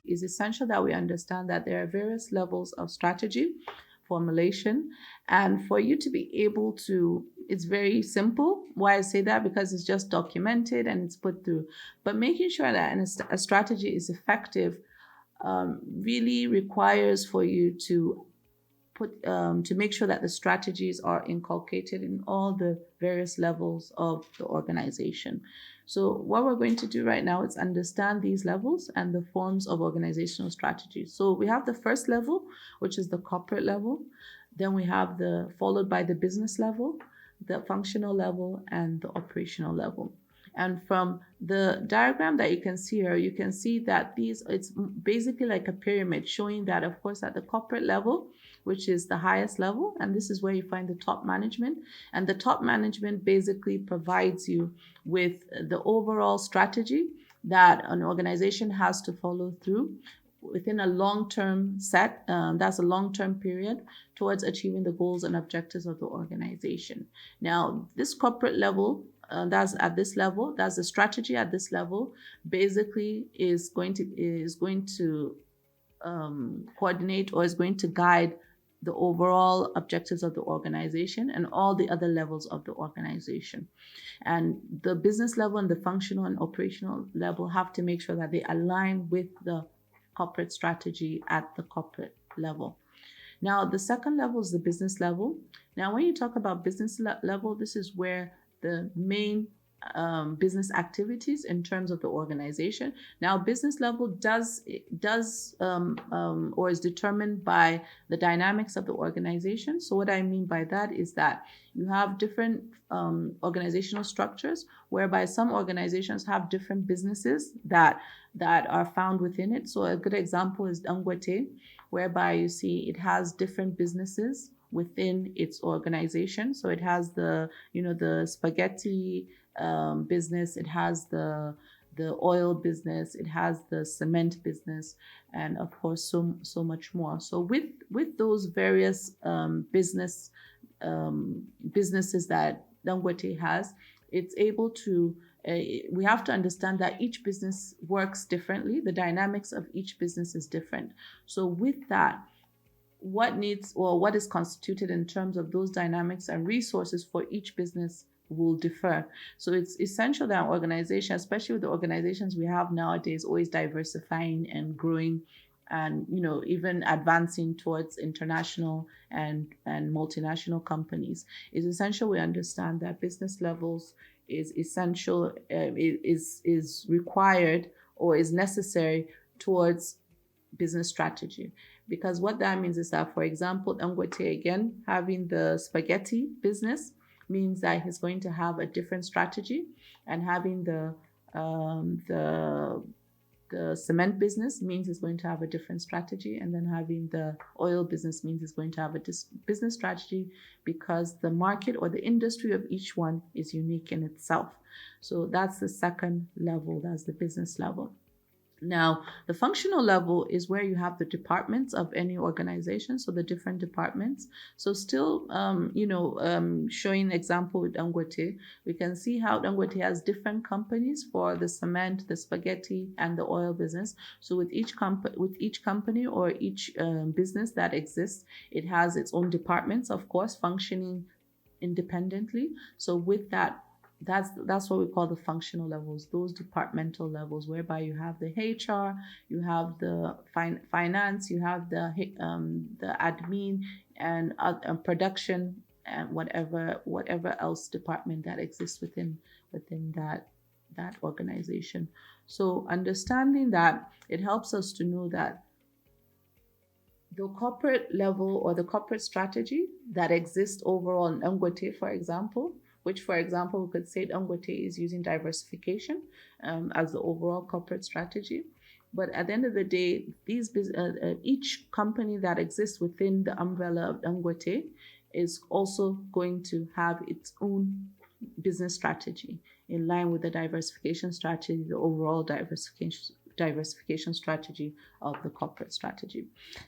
it's essential that we understand that there are various levels of strategy formulation. And for you to be able to, it's very simple. Why I say that? Because it's just documented and it's put through. But making sure that a strategy is effective really requires for you to to make sure that the strategies are inculcated in all the various levels of the organization. So what we're going to do right now is understand these levels and the forms of organizational strategy. So we have the first level, which is the corporate level. Then we have followed by the business level, the functional level, and the operational level. And from the diagram that you can see here, you can see that it's basically like a pyramid showing that, of course, at the corporate level, which is the highest level, and this is where you find the top management. And the top management basically provides you with the overall strategy that an organization has to follow through within a long-term set, that's a long-term period, towards achieving the goals and objectives of the organization. Now, this corporate level, that's at this level, that's the strategy at this level, basically is going to coordinate, or is going to guide the overall objectives of the organization and all the other levels of the organization. And the business level and the functional and operational level have to make sure that they align with the corporate strategy at the corporate level. Now, the second level is the business level. Now, when you talk about business level, this is where the main business activities in terms of the organization. Now, business level does or is determined by the dynamics of the organization. So what I mean by that is that you have different organizational structures, whereby some organizations have different businesses that are found within it. So a good example is Dangote, whereby you see it has different businesses within its organization. So it has the spaghetti business, it has the oil business, it has the cement business, and of course so much more. So with those various businesses that Dangote has, it's able to we have to understand that each business works differently. The dynamics of each business is different. So with that, what is constituted in terms of those dynamics and resources for each business will differ. So it's essential that an organization, especially with the organizations we have nowadays, always diversifying and growing, and even advancing towards international and multinational companies, it's essential we understand that business levels is essential, is required or is necessary towards business strategy. Because what that means is that, for example, Dangote, again, having the spaghetti business means that he's going to have a different strategy, and having the cement business means he's going to have a different strategy, and then having the oil business means he's going to have a business strategy, because the market or the industry of each one is unique in itself. So that's the second level, that's the business level. Now, the functional level is where you have the departments of any organization, so the different departments. So still, showing an example with Dangote, we can see how Dangote has different companies for the cement, the spaghetti, and the oil business. So with each company or each business that exists, it has its own departments, of course, functioning independently. So with that, that's what we call the functional levels, those departmental levels, whereby you have the HR, you have the finance, you have the admin and production, and whatever else department that exists within that organization. So understanding that, it helps us to know that the corporate level or the corporate strategy that exists overall in Dangote, for example, which, for example, we could say Dangote is using diversification as the overall corporate strategy. But at the end of the day, each company that exists within the umbrella of Dangote is also going to have its own business strategy in line with the diversification strategy, the overall diversification strategy of the corporate strategy.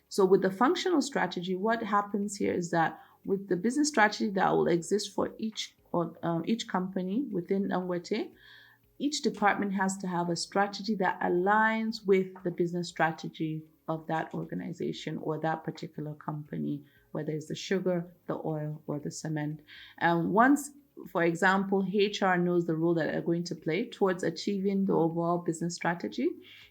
So with the functional strategy, what happens here is that with the business strategy that will exist for each company within Dangote, each department has to have a strategy that aligns with the business strategy of that organization or that particular company, whether it's the sugar, the oil, or the cement. And once, for example, HR knows the role that they're going to play towards achieving the overall business strategy,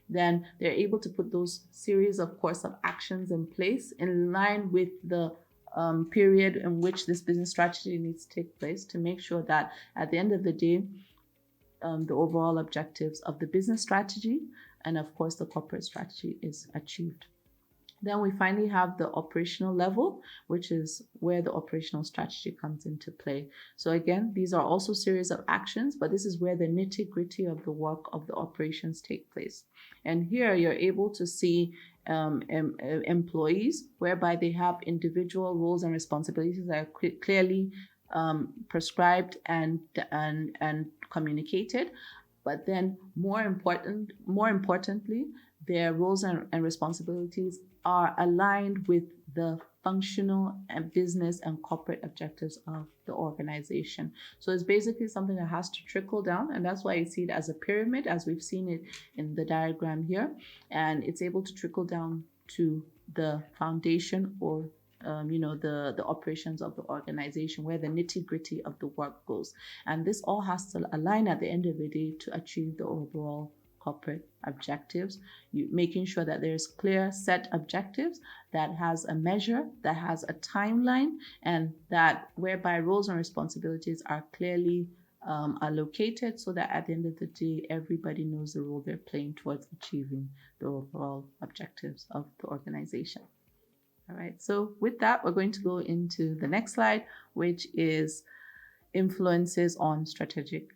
then they're able to put those series of course of actions in place in line with the period in which this business strategy needs to take place to make sure that at the end of the day, the overall objectives of the business strategy and of course the corporate strategy is achieved. Then we finally have the operational level, which is where the operational strategy comes into play. So again, these are also series of actions, but this is where the nitty-gritty of the work of the operations take place. And here you're able to see employees whereby they have individual roles and responsibilities that are clearly prescribed and communicated. But then more importantly, their roles and responsibilities are aligned with the functional and business and corporate objectives of the organization. So it's basically something that has to trickle down, and that's why you see it as a pyramid, as we've seen it in the diagram here, and it's able to trickle down to the foundation or the operations of the organization, where the nitty-gritty of the work goes. And this all has to align at the end of the day to achieve the overall corporate objectives. Making sure that there's clear set objectives that has a measure, that has a timeline, and that whereby roles and responsibilities are clearly allocated, so that at the end of the day, everybody knows the role they're playing towards achieving the overall objectives of the organization. All right, so with that, we're going to go into the next slide, which is influences on strategic